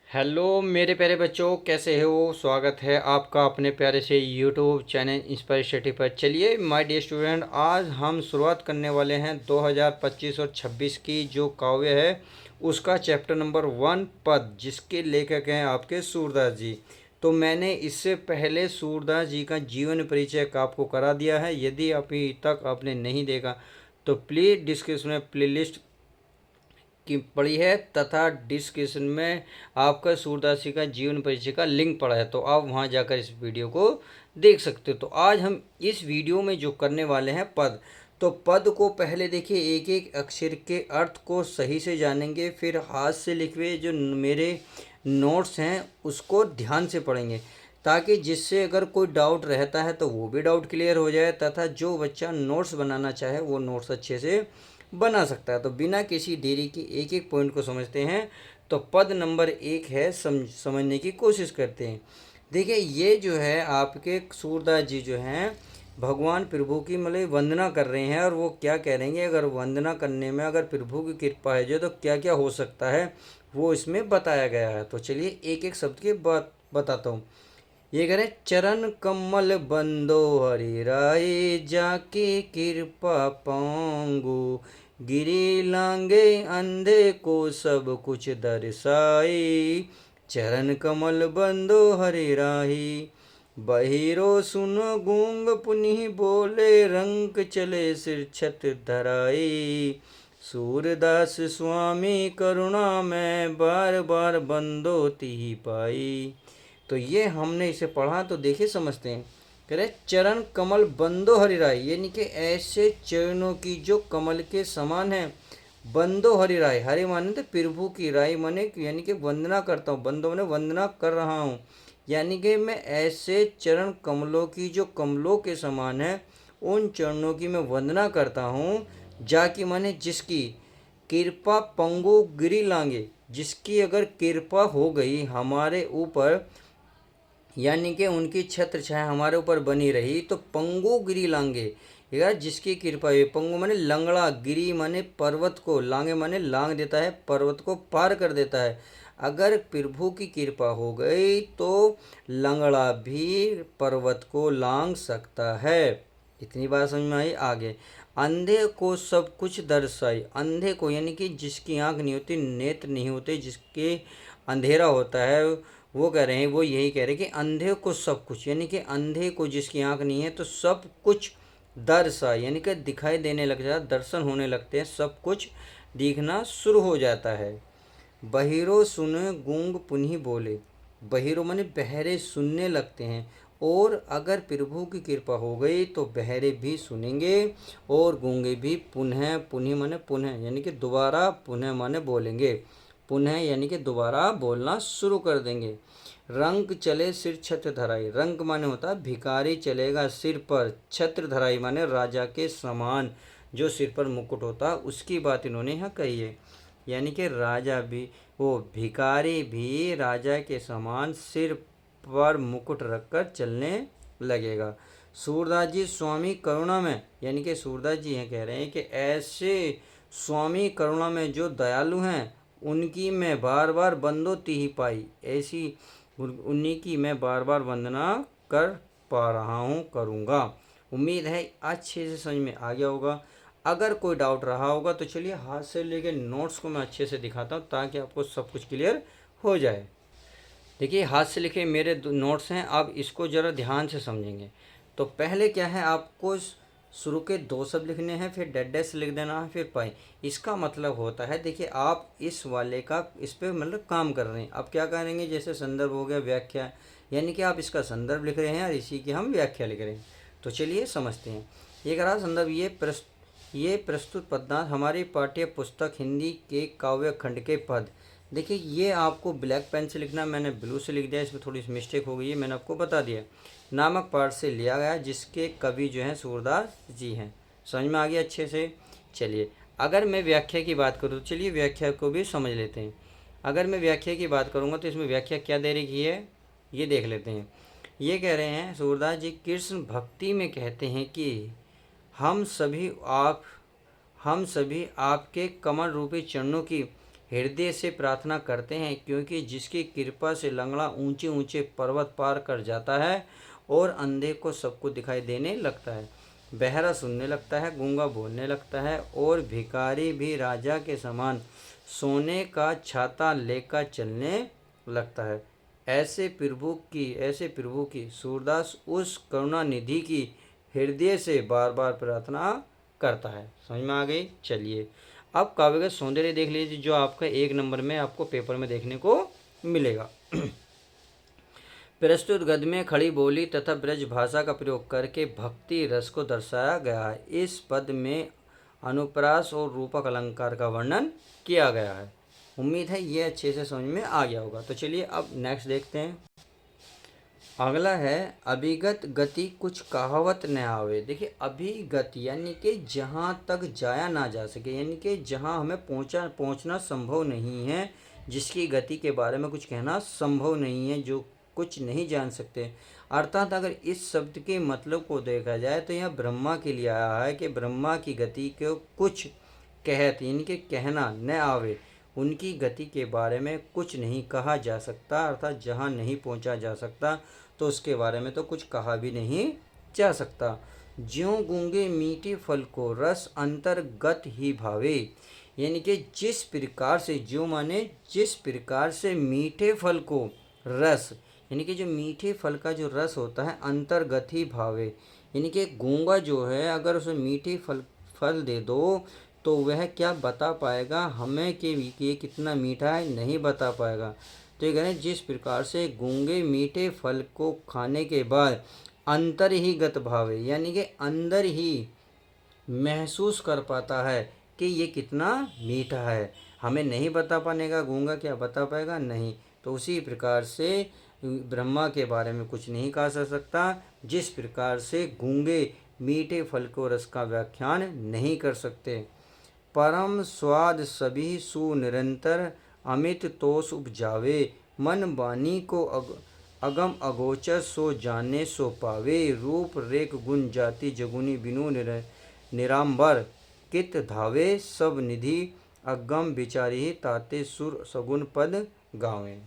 Hello मेरे प्यारे बच्चों, कैसे हो? स्वागत है आपका अपने प्यारे से यूट्यूब चैनल इंस्पायर स्टडी पर। चलिए माय डियर स्टूडेंट, आज हम शुरुआत करने वाले हैं 2025 और 26 की जो काव्य है उसका चैप्टर नंबर 1 पद, जिसके लेखक हैं आपके सूरदास जी। तो मैंने इससे पहले सूरदास जी का जीवन परिचय आपको करा दिया है। यदि अभी तक आपने नहीं देखा तो प्लीज़ डिस्क्रिप्शन में प्लेलिस्ट की पड़ी है तथा डिस्क्रिप्शन में आपका सूरदास जी का जीवन परिचय का लिंक पड़ा है, तो आप वहां जाकर इस वीडियो को देख सकते हो। तो आज हम इस वीडियो में जो करने वाले हैं पद, तो पद को पहले देखिए, एक एक अक्षर के अर्थ को सही से जानेंगे, फिर हाथ से लिखे हुए जो मेरे नोट्स हैं उसको ध्यान से पढ़ेंगे, ताकि जिससे अगर कोई डाउट रहता है तो वो भी डाउट क्लियर हो जाए, तथा जो बच्चा नोट्स बनाना चाहे वो नोट्स अच्छे से बना सकता है। तो बिना किसी देरी की एक एक पॉइंट को समझते हैं। तो पद नंबर 1 है, समझने की कोशिश करते हैं। देखिए, ये जो है आपके सूरदास जी जो हैं भगवान प्रभु की मतलब वंदना कर रहे हैं, और वो क्या कह रहे हैं, अगर वंदना करने में अगर प्रभु की कृपा है जो, तो क्या क्या हो सकता है वो इसमें बताया गया है। तो चलिए एक एक शब्द की बात बताता हूँ। ये कह रहे, चरण कमल बंदो हरि राय, जाके कृपा पाऊंगू, गिरी लांगे अंधे को सब कुछ दर्शाई। चरण कमल बंदो हरि राही, बहिरो सुनो गूंग पुनि बोले, रंक चले सिर छत धराई। सूरदास स्वामी करुणा में, बार बार बंदो तिहि पाई। तो ये हमने इसे पढ़ा, तो देखिए समझते हैं। कह रहे, चरण कमल बंदो हरि राय, यानी कि ऐसे चरणों की जो कमल के समान है। बंदो हरि राय, हरि माने तो प्रभु की, राय माने यानी कि वंदना करता हूँ, बंदो माने वंदना कर रहा हूँ, यानी कि मैं ऐसे चरण कमलों की जो कमलों के समान है उन चरणों की मैं वंदना करता हूँ। जाकी माने जिसकी, कृपा पंगु गिरी लांगे, जिसकी अगर कृपा हो गई हमारे ऊपर, यानी कि उनकी छत्र छाया हमारे ऊपर बनी रही, तो पंगु गिरी लांगे, यार जिसकी कृपा है। पंगु माने लंगड़ा, गिरी माने पर्वत को, लांगे माने लांग देता है, पर्वत को पार कर देता है। अगर प्रभु की कृपा हो गई तो लंगड़ा भी पर्वत को लांग सकता है। इतनी बात समझ में आई। आगे, अंधे को सब कुछ दर्शाई, अंधे को यानी कि जिसकी आंख नहीं होती, नेत्र नहीं होते, जिसके अंधेरा होता है, वो कह रहे हैं, वो यही कह रहे हैं कि अंधे को सब कुछ, यानी कि अंधे को जिसकी आंख नहीं है तो सब कुछ दर्शा, यानी कि दिखाई देने लग जाता, दर्शन होने लगते हैं, सब कुछ दिखना शुरू हो जाता है। बहिरो सुने गूंग पुनः बोले, बहिरो माने बहरे सुनने लगते हैं, और अगर प्रभु की कृपा हो गई तो बहरे भी सुनेंगे और गूंगे भी पुनः, पुनः माने पुनः यानी कि दोबारा, पुनः माने बोलेंगे, पुनः यानी कि दोबारा बोलना शुरू कर देंगे। रंग चले सिर छत्र धराई, रंग माने होता है भिखारी चलेगा सिर पर, छत्र धराई माने राजा के समान जो सिर पर मुकुट होता है उसकी बात इन्होंने यहाँ कही है। यानी कि राजा भी, वो भिखारी भी राजा के समान सिर पर मुकुट रखकर चलने लगेगा। सूरदास जी स्वामी करुणा में, यानी कि सूरदास जी ये कह रहे हैं कि ऐसे स्वामी करुणा में जो दयालु हैं उनकी मैं बार बार बंदोती ही पाई, ऐसी उन्हीं की मैं बार बार वंदना कर पा रहा हूँ, करूँगा। उम्मीद है अच्छे से समझ में आ गया होगा। अगर कोई डाउट रहा होगा तो चलिए हाथ से लेके नोट्स को मैं अच्छे से दिखाता हूँ ताकि आपको सब कुछ क्लियर हो जाए। देखिए, हाथ से लिखे मेरे नोट्स हैं, आप इसको ज़रा ध्यान से समझेंगे। तो पहले क्या है, आपको शुरू के 2 शब्द लिखने हैं, फिर डेड डैश लिख देना है, फिर पाई। इसका मतलब होता है, देखिए आप इस वाले का इस पर मतलब काम कर रहे हैं। अब क्या करेंगे, जैसे संदर्भ हो गया, व्याख्या, यानी कि आप इसका संदर्भ लिख रहे हैं और इसी की हम व्याख्या लिख रहे हैं। तो चलिए समझते हैं। ये करा संदर्भ, ये प्रस्तुत पदार्थ हमारी पाठ्य पुस्तक हिंदी के काव्य खंड के पद। देखिए, ये आपको ब्लैक पेन से लिखना, मैंने ब्लू से लिख दिया, इसमें थोड़ी सी मिस्टेक हो गई है, मैंने आपको बता दिया। नामक पाठ से लिया गया, जिसके कवि जो हैं सूरदास जी हैं। समझ में आ गया अच्छे से। चलिए, अगर मैं व्याख्या की बात करूँ तो चलिए व्याख्या को भी समझ लेते हैं। अगर मैं व्याख्या की बात करूँगा तो इसमें व्याख्या क्या दे रखी है ये देख लेते हैं। ये कह रहे हैं सूरदास जी, कृष्ण भक्ति में कहते हैं कि हम सभी आपके कमल रूपी चरणों की हृदय से प्रार्थना करते हैं, क्योंकि जिसकी कृपा से लंगड़ा ऊंचे ऊंचे पर्वत पार कर जाता है और अंधे को सब कुछ दिखाई देने लगता है, बहरा सुनने लगता है, गूंगा बोलने लगता है और भिखारी भी राजा के समान सोने का छाता लेकर चलने लगता है। ऐसे प्रभु की सूरदास उस करुणानिधि की हृदय से बार बार प्रार्थना करता है। समझ में आ गई। चलिए अब काव्य का सौंदर्य देख लीजिए, जो आपका 1 नंबर में आपको पेपर में देखने को मिलेगा। प्रस्तुत गद्य में खड़ी बोली तथा ब्रज भाषा का प्रयोग करके भक्ति रस को दर्शाया गया है। इस पद में अनुप्रास और रूपक अलंकार का वर्णन किया गया है। उम्मीद है ये अच्छे से समझ में आ गया होगा। तो चलिए अब नेक्स्ट देखते हैं। अगला है अभिगत गति कुछ कहावत न आवे। देखिए अभिगत यानी कि जहाँ तक जाया ना जा सके, यानी कि जहाँ हमें पहुँचना संभव नहीं है, जिसकी गति के बारे में कुछ कहना संभव नहीं है, जो कुछ नहीं जान सकते। अर्थात अगर इस शब्द के मतलब को देखा जाए तो यह ब्रह्मा के लिए आया है कि ब्रह्मा की गति को कुछ कहत यानी कि कहना न आवे, उनकी गति के बारे में कुछ नहीं कहा जा सकता। अर्थात जहाँ नहीं पहुँचा जा सकता तो उसके बारे में तो कुछ कहा भी नहीं जा सकता। ज्यों गूंगे मीठे फल को रस अंतर्गत ही भावे, यानी कि जिस प्रकार से, ज्यों माने जिस प्रकार से मीठे फल को रस, यानी कि जो मीठे फल का जो रस होता है अंतर्गत ही भावे, यानी कि गूंगा जो है अगर उसे मीठे फल दे दो तो वह क्या बता पाएगा हमें कि ये कितना मीठा है, नहीं बता पाएगा। तो ये कह रहे हैं जिस प्रकार से गूंगे मीठे फल को खाने के बाद अंतर ही गत भावे, यानी कि अंदर ही महसूस कर पाता है कि ये कितना मीठा है, हमें नहीं बता पाने का, गूंगा क्या बता पाएगा, नहीं। तो उसी प्रकार से ब्रह्मा के बारे में कुछ नहीं कहा जा सकता, जिस प्रकार से गूंगे मीठे फल को रस का व्याख्यान नहीं कर सकते। परम स्वाद सभी सुनिरंतर अमित तोष उपजावे, मन वाणी को अगम अगोचर सो जाने सो पावे, रूप रेख गुण जाति जगुनी बिनु निरांबर कित धावे, सब निधि अगम विचारी ताते सुर सगुन पद गावे।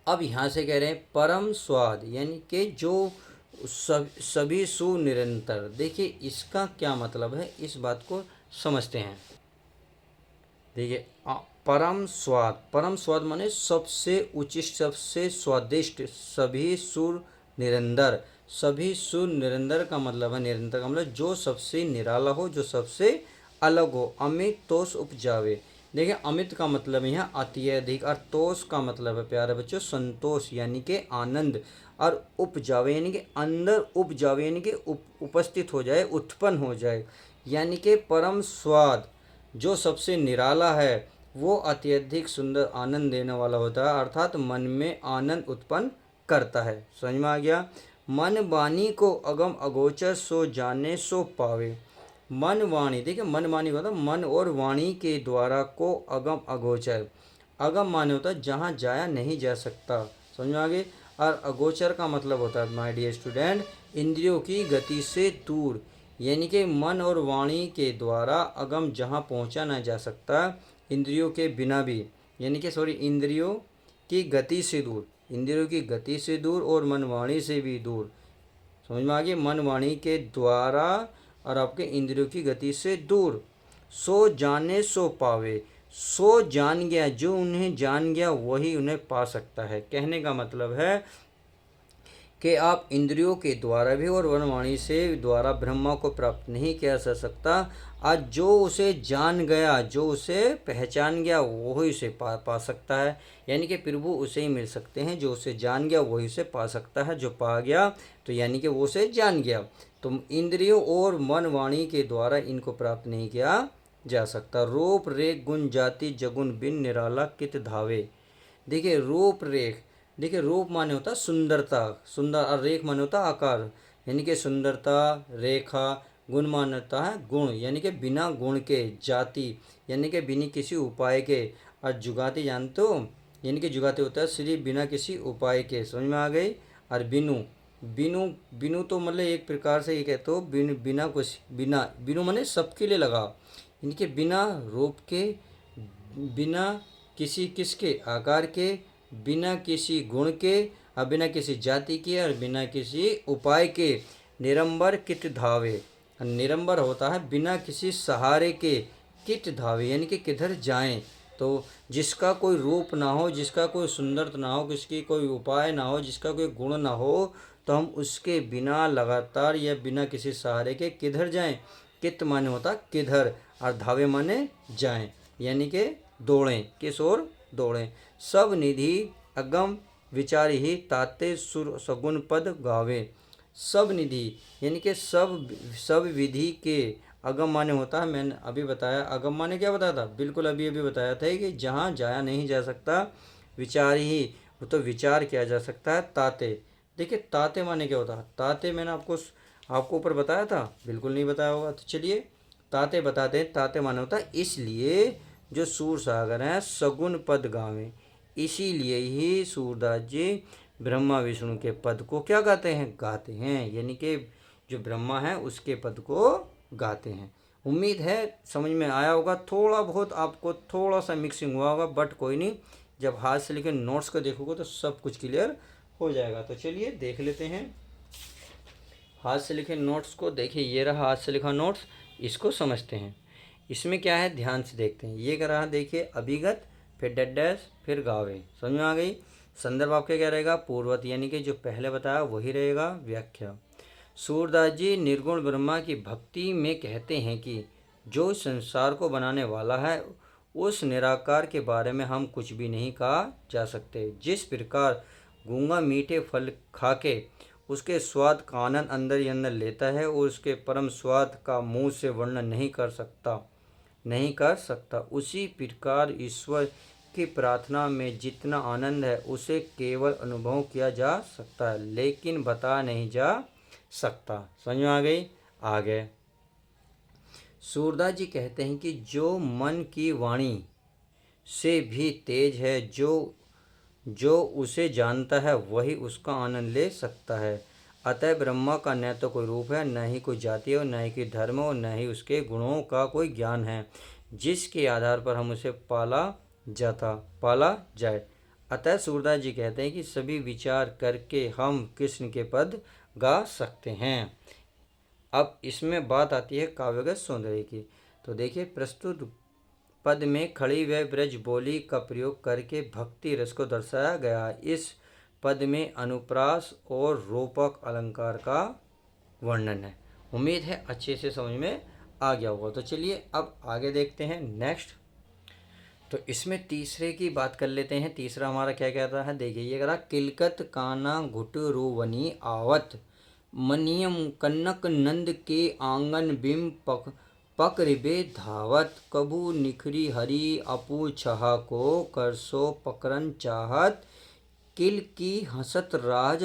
अब यहाँ से कह रहे हैं परम स्वाद यानी कि जो सभी सुनिरंतर। देखिए इसका क्या मतलब है, इस बात को समझते हैं। देखिए परम स्वाद माने सबसे उचित, सबसे स्वादिष्ट, सभी सुर निरंतर। सभी सुर निरंतर का मतलब है, निरंतर का मतलब जो सबसे निराला हो, जो सबसे अलग हो। अमित तोष उपजावे, देखिए अमित का मतलब यहाँ अत्यधिक, और तोष का मतलब है प्यारे बच्चों संतोष यानी कि आनंद, और उपजावे यानी कि अंदर उपजावे यानी कि उपस्थित हो जाए, उत्पन्न हो जाए। यानी कि परम स्वाद जो सबसे निराला है वो अत्यधिक सुंदर आनंद देने वाला होता है, अर्थात मन में आनंद उत्पन्न करता है। समझ में आ गया। मन वाणी को अगम अगोचर सो जाने सो पावे। मन वाणी, देखिए मन वाणी होता है मन और वाणी के द्वारा को अगम अगोचर। अगम माने होता है जहाँ जाया नहीं जा सकता। समझ में आ गई। और अगोचर का मतलब होता है माय डियर स्टूडेंट इंद्रियों की गति से दूर, यानी कि मन और वाणी के द्वारा अगम जहाँ पहुँचा ना जा सकता, इंद्रियों के बिना भी, यानी कि इंद्रियों की गति से दूर, इंद्रियों की गति से दूर और मन वाणी से भी दूर। समझ में आ गई। मन वाणी के द्वारा और आपके इंद्रियों की गति से दूर। सो जाने सो पावे, सो जान गया, जो उन्हें जान गया वही उन्हें पा सकता है। कहने का मतलब है कि आप इंद्रियों के द्वारा भी और वनवाणी से द्वारा ब्रह्मा को प्राप्त नहीं किया जा सकता। आज जो उसे जान गया, जो उसे पहचान गया वही उसे पा सकता है। यानी कि प्रभु उसे ही मिल सकते हैं, जो उसे जान गया वही उसे पा सकता है। जो पा गया तो यानी कि वो उसे जान गया। तो इंद्रियों और मन वाणी के द्वारा इनको प्राप्त नहीं किया जा सकता। रूप रेख गुण जाति जगुन बिन निराला कित धावे। देखिए रूप रेख, देखिए रूप माने होता सुंदरता, सुंदर, और रेख माने होता आकार, यानी कि सुंदरता, रेखा, गुण माने होता है गुण, यानी कि बिना गुण के, जाति यानी कि बिना किसी उपाय के, और जुगाति जानते हो, यानी कि जुगाति होता है सिर्फ बिना किसी उपाय के। समझ में आ गई। और बिनु, बिनु बिनु तो मतलब एक प्रकार से ये कहते हो बिना कुछ, बिना, बिनु माने सबके लिए लगा, यानी कि बिना रूप के, बिना किसी किसके आकार के, बिना किसी गुण के, और बिना किसी जाति के, और बिना किसी उपाय के निरंबर कित धावे। निरंबर होता है बिना किसी सहारे के, कित धावे यानी कि किधर जाएं। तो जिसका कोई रूप ना हो, जिसका कोई सुंदरता ना हो, किसकी कोई उपाय ना हो, जिसका कोई गुण ना हो, तो हम उसके बिना लगातार या बिना किसी सहारे के किधर जाएं। कित माने होता किधर, और धावे माने जाएं, यानी कि दौड़ें, किस ओर दौड़ें। सब निधि अगम विचार ही ताते सुर सगुन पद गावे। सब निधि यानी कि सब विधि के, अगम माने होता है, मैंने अभी बताया अगम माने क्या बताया था, बिल्कुल अभी अभी बताया था कि जहाँ जाया नहीं जा सकता, विचार ही वो तो विचार किया जा सकता है। ताते, देखिए ताते माने क्या होता है, ताते मैंने आपको ऊपर बताया था, बिल्कुल नहीं बताया होगा, तो चलिए ताते बताते हैं। ताते माने होता है इसलिए जो सूर सागर हैं सगुन पद गावें, इसीलिए ही सूरदास जी ब्रह्मा विष्णु के पद को क्या गाते हैं, गाते हैं, यानी कि जो ब्रह्मा है उसके पद को गाते हैं। उम्मीद है समझ में आया होगा, थोड़ा बहुत आपको थोड़ा सा मिक्सिंग हुआ होगा, बट कोई नहीं, जब हाथ से लिखे नोट्स को देखोगे तो सब कुछ क्लियर हो जाएगा। तो चलिए देख लेते हैं हाथ से लिखे नोट्स को। देखिए ये रहा हाथ से लिखा नोट्स, इसको समझते हैं। इसमें क्या है ध्यान से देखते हैं। ये क्या रहा, देखिए अभिगत, फिर डैश, फिर गावे, समझ में आ गई। संदर्भ आपके क्या रहेगा, पूर्वत, यानी कि जो पहले बताया वही रहेगा। व्याख्या, सूरदास जी निर्गुण ब्रह्मा की भक्ति में कहते हैं कि जो संसार को बनाने वाला है उस निराकार के बारे में हम कुछ भी नहीं कहा जा सकते। जिस प्रकार गूंगा मीठे फल खाके उसके स्वाद का आनंद अंदर ही अंदर लेता है और उसके परम स्वाद का मुंह से वर्णन नहीं कर सकता, उसी प्रकार ईश्वर की प्रार्थना में जितना आनंद है उसे केवल अनुभव किया जा सकता है, लेकिन बता नहीं जा सकता। समझ में आ गई। आगे सूरदास जी कहते हैं कि जो मन की वाणी से भी तेज है, जो उसे जानता है वही उसका आनंद ले सकता है। अतः ब्रह्मा का न तो कोई रूप है, न ही कोई जाति है, न ही कोई धर्म, और न ही उसके गुणों का कोई ज्ञान है जिसके आधार पर हम उसे पाला जाए। अतः सूरदास जी कहते हैं कि सभी विचार करके हम कृष्ण के पद गा सकते हैं। अब इसमें बात आती है काव्यगत सौंदर्य की। तो देखिए प्रस्तुत पद में खड़ी व ब्रज बोली का प्रयोग करके भक्ति रस को दर्शाया गया। इस पद में अनुप्रास और रूपक अलंकार का वर्णन है। उम्मीद है अच्छे से समझ में आ गया होगा। तो चलिए अब आगे देखते हैं नेक्स्ट। तो इसमें तीसरे की बात कर लेते हैं। तीसरा हमारा क्या कहता है, देखिए ये कह किलकत काना घुटरुवनी आवत, मनियम कनक नंद के आंगन बिम पकरिबे धावत, कबू निखरी हरी अपू छहा को करसो पकरन चाहत, किल की हसत राज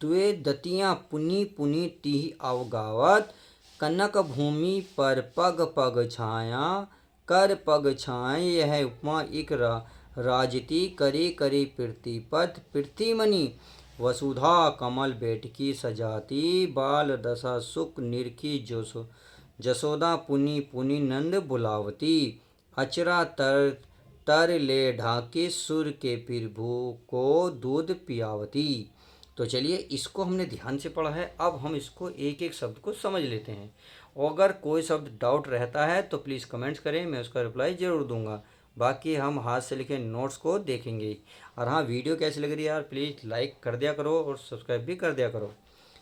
द्वे दतियाँ पुनि पुनि टीह अवगावत, कनक भूमि पर पग पग छाया कर पग छाए, यह उपमा इक राजती करी करी पृथ्वीपथ पृथ्वीमणि, वसुधा कमल बेटकी सजाती, बाल दशा सुख निरखी जसोदा पुनि पुनि नंद बुलावती, अचरा तर ले ढाके सुर के प्रभु को दूध पियावती। तो चलिए इसको हमने ध्यान से पढ़ा है, अब हम इसको एक एक शब्द को समझ लेते हैं। अगर कोई शब्द डाउट रहता है तो प्लीज़ कमेंट्स करें, मैं उसका रिप्लाई ज़रूर दूंगा। बाकी हम हाथ से लिखे नोट्स को देखेंगे। और हाँ, वीडियो कैसी लग रही है यार, प्लीज़ लाइक कर दिया करो और सब्सक्राइब भी कर दिया करो।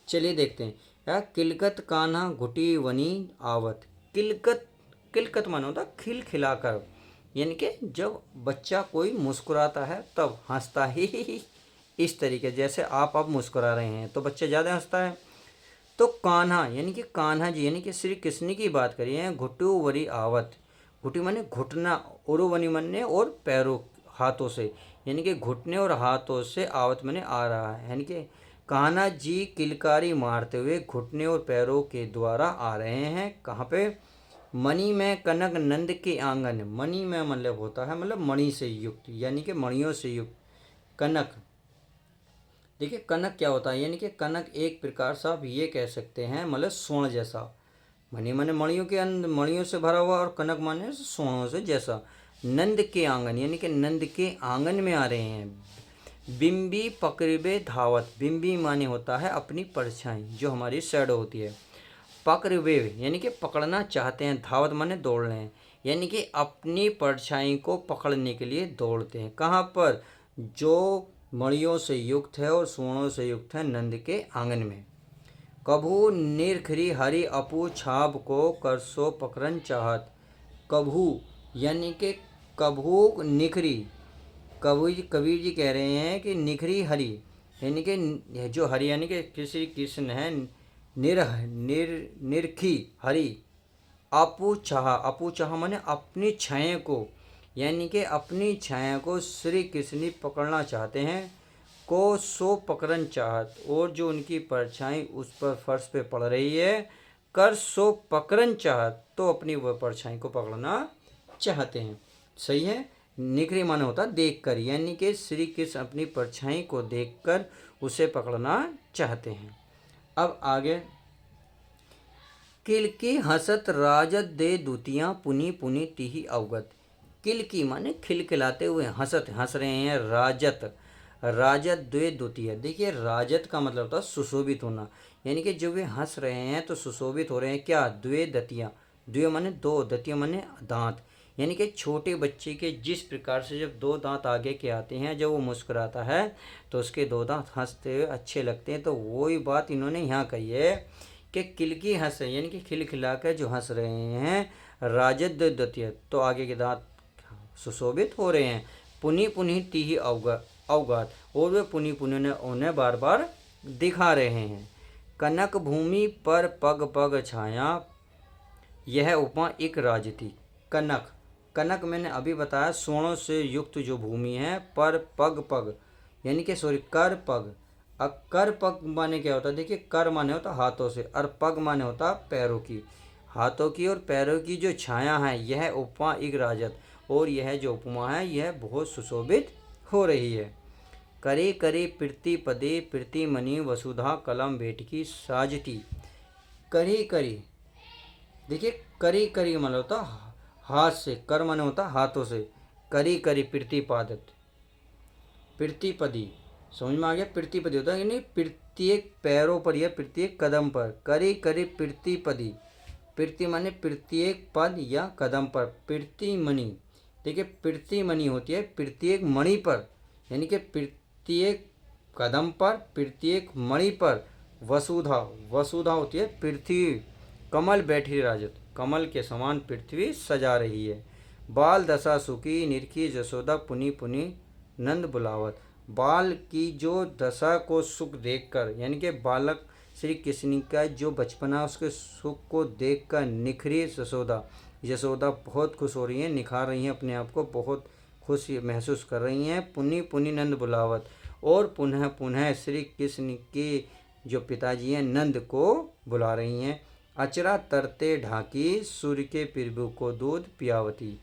चलिए देखते हैं। यार किलकत कान्हा घुटी वनी आवत, किलकत माना होता खिल खिलाकर, यानी कि जब बच्चा कोई मुस्कुराता है तब हंसता ही इस तरीके, जैसे आप अब मुस्कुरा रहे हैं तो बच्चा ज़्यादा हंसता है। तो कान्हा यानी कि कान्हा जी यानी कि श्री कृष्ण की बात करिए हैं। घुटुवरी आवत, घुटी माने घुटना, उरुवनी माने और पैरों हाथों से, यानी कि घुटने और हाथों से, आवत माने आ रहा है, यानी कि कान्हा जी किलकारी मारते हुए घुटने और पैरों के द्वारा आ रहे हैं। कहाँ पे, मणि में कनक नंद के आंगन, मणि में मतलब होता है मतलब मणि से युक्त, यानी कि मणियों से युक्त। कनक, देखिए कनक क्या होता है, यानी कि कनक एक प्रकार से आप ये कह सकते हैं मतलब स्वर्ण जैसा। मणि माने मणियों के अंदर मणियों से भरा हुआ, और कनक माने सोनों से जैसा। नंद के आंगन यानी कि नंद के आंगन में आ रहे हैं। बिंबी पकड़बे धावत, बिंबी माने होता है अपनी परछाई जो हमारी शैडो होती है। पकड़बे यानी कि पकड़ना चाहते हैं, धावत माने दौड़ रहे हैं, यानी कि अपनी परछाई को पकड़ने के लिए दौड़ते हैं। कहाँ पर? जो मणियों से युक्त है और सुवर्णों से युक्त है नंद के आंगन में। कभू निरखरी हरि अपू छाप को करसो पकड़न चाहत। कभू यानी कि कभू निखरी, कबीर जी कह रहे हैं कि निखरी हरि यानी कि जो हरि यानी कि श्री कृष्ण है, निरखी हरि अपू चाह माने अपनी छाया को, यानी कि अपनी छाया को श्री कृष्ण पकड़ना चाहते हैं। को सो पकड़न चाहत, और जो उनकी परछाई उस पर फर्श पे पड़ रही है। कर सो पकड़न चाहत, तो अपनी वह परछाई को पकड़ना चाहते हैं। सही है। निखरी माने होता देख कर, यानी कि श्री कृष्ण अपनी परछाई को देखकर उसे पकड़ना चाहते हैं। अब आगे, किलकी हसत राजत दे दूतियाँ पुनि पुनि तिहि अवगत। किलकी माने खिलखिलाते हुए, हंस रहे हैं। राजत, राजत द्वे द्वितीय, देखिए राजत का मतलब होता है सुशोभित होना, यानी कि जो वे हंस रहे हैं तो सुशोभित हो रहे हैं। क्या? द्वे दतियाँ, द्वे माने दो, दतिया माने दांत, यानी कि छोटे बच्चे के जिस प्रकार से जब दो दांत आगे के आते हैं, जब वो मुस्कुराता है तो उसके दो दांत हंसते हुए अच्छे लगते हैं। तो वही बात इन्होंने यहाँ कही है कि किलकी हंस यानी कि खिलखिला कर जो हंस रहे हैं। राजत दतिया, तो आगे के दांत सुशोभित हो रहे हैं। पुनि पुनि तिहि अवगत, और वे पुनि पुनि उन्हें बार बार दिखा रहे हैं। कनक भूमि पर पग पग छाया, यह उपमा एक राज थी। कनक, कनक मैंने अभी बताया स्वर्णों से युक्त जो भूमि है। पर पग पग यानी कि सॉरी कर पग, अब कर पग माने क्या होता है? देखिए कर माने होता हाथों से, और पग माने होता पैरों की। हाथों की और पैरों की जो छाया है, यह उपमा एक राजत, और यह जो उपमा है यह बहुत सुशोभित हो रही है। करे करे प्रीति पदे प्रीति मणि वसुधा कलम बेटकी साजती। करी करी, देखिए करी करी माने होता हाथ से, कर माने होता हाथों से। करी करी प्रतिपादत, प्रतिपदी, समझ में आ गया? प्रतिपदी होता है यानी प्रत्येक पैरों पर या प्रत्येक कदम पर। करी करी प्रतिपदी, प्रति माने प्रत्येक पद या कदम पर। प्रतिमणि, देखिए प्रतिमणि होती है प्रत्येक मणि पर, यानी कि प्रत्येक कदम पर, प्रत्येक मणि पर। वसुधा, वसुधा होती है पृथ्वी। कमल बैठी राजत, कमल के समान पृथ्वी सजा रही है। बाल दशा सुखी निरखी जसोदा पुनि पुनि नंद बुलावत। बाल की जो दशा को सुख देखकर, यानी कि बालक श्री कृष्ण का जो बचपना उसके सुख को देखकर निखरी जसोदा, यशोदा बहुत खुश हो रही हैं, निखार रही हैं अपने आप को, बहुत खुश महसूस कर रही हैं। पुनि पुनि नंद बुलावत, और पुनः पुनः श्री कृष्ण के जो पिताजी हैं नंद को बुला रही हैं। अचरा तरते ढाकी सूर्य के प्रभु को दूध पियावती।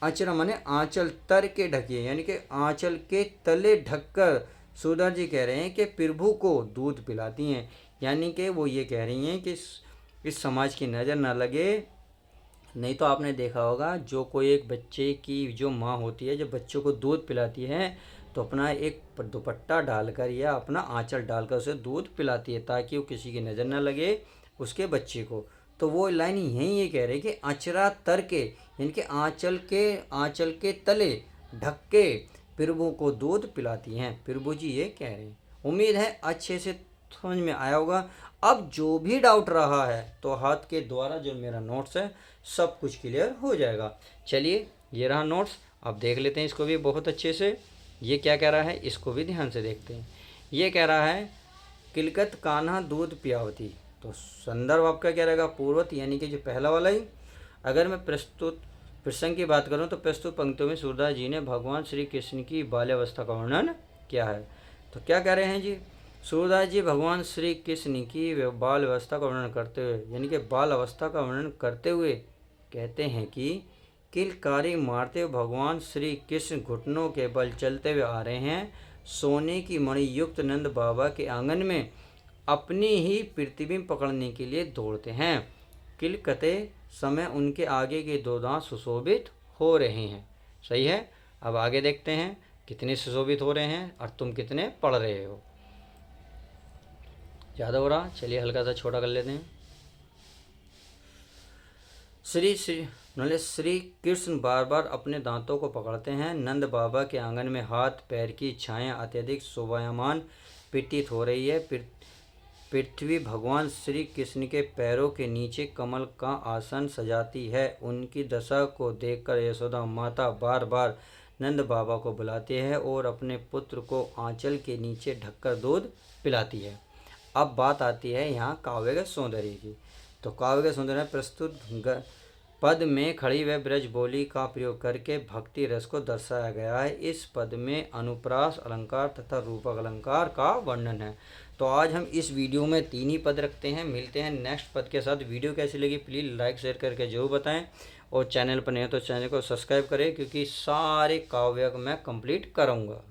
अचरा माने आंचल, तर के ढकिए, यानी कि आंचल के तले ढककर सुधा जी कह रहे हैं कि प्रभु को दूध पिलाती हैं। यानी कि वो ये कह रही हैं कि इस समाज की नज़र ना लगे। नहीं तो आपने देखा होगा जो कोई एक बच्चे की जो माँ होती है, जब बच्चों को दूध पिलाती है तो अपना एक दुपट्टा डालकर या अपना आंचल डालकर उसे दूध पिलाती है, ताकि वो किसी की नज़र ना लगे उसके बच्चे को। तो वो लाइन यहीं ये कह रहे हैं कि अचरा तर के, यानी कि आंचल के तले ढक के प्रभु को दूध पिलाती हैं। प्रभु जी ये कह रहे हैं। उम्मीद है अच्छे से समझ में आया होगा। अब जो भी डाउट रहा है तो हाथ के द्वारा जो मेरा नोट्स है सब कुछ क्लियर हो जाएगा। चलिए ये रहा नोट्स, अब देख लेते हैं इसको भी बहुत अच्छे से। ये क्या कह रहा है इसको भी ध्यान से देखते हैं। ये कह रहा है किलकत कान्हा दूध पियावती, तो संदर्भ आपका क्या रहेगा? पूर्वत, यानी कि जो पहला वाला ही। अगर मैं प्रस्तुत प्रसंग की बात करूं तो प्रस्तुत पंक्तियों में सूरदास जी ने भगवान श्री कृष्ण की बाल्यावस्था का वर्णन किया है। तो क्या कह रहे हैं जी? सूरदास जी भगवान श्री कृष्ण की बाल अवस्था का वर्णन करते हुए, यानी कि बाल अवस्था का वर्णन करते हुए कहते हैं कि किलकारी मारते हुए भगवान श्री कृष्ण घुटनों के बल चलते हुए आ रहे हैं। सोने की मणि युक्त नंद बाबा के आंगन में अपनी ही प्रतिबिंब पकड़ने के लिए दौड़ते हैं। किलकते समय उनके आगे के दो दांत सुशोभित हो रहे हैं। सही है। अब आगे देखते हैं कितने सुशोभित हो रहे हैं और तुम कितने पढ़ रहे हो। ज़्यादा हो रहा, चलिए हल्का सा छोटा कर लेते हैं। श्री श्री नॉलेज श्री कृष्ण बार बार अपने दांतों को पकड़ते हैं। नंद बाबा के आंगन में हाथ पैर की छाया अत्यधिक शोभायमान प्रतीत हो रही है। पृथ्वी भगवान श्री कृष्ण के पैरों के नीचे कमल का आसन सजाती है। उनकी दशा को देखकर यशोदा माता बार बार नंद बाबा को बुलाती है और अपने पुत्र को आंचल के नीचे ढककर दूध पिलाती है। अब बात आती है यहाँ काव्य के सौंदर्य की। तो काव्य के सौंदर्य प्रस्तुत पद में खड़ी व ब्रज बोली का प्रयोग करके भक्ति रस को दर्शाया गया है। इस पद में अनुप्रास अलंकार तथा रूपक अलंकार का वर्णन है। तो आज हम इस वीडियो में 3 ही पद रखते हैं। मिलते हैं नेक्स्ट पद के साथ। वीडियो कैसी लगी प्लीज़ लाइक शेयर करके जरूर बताएं और चैनल पर नहीं हो तो चैनल को सब्सक्राइब करें, क्योंकि सारे काव्य मैं कंप्लीट करूँगा।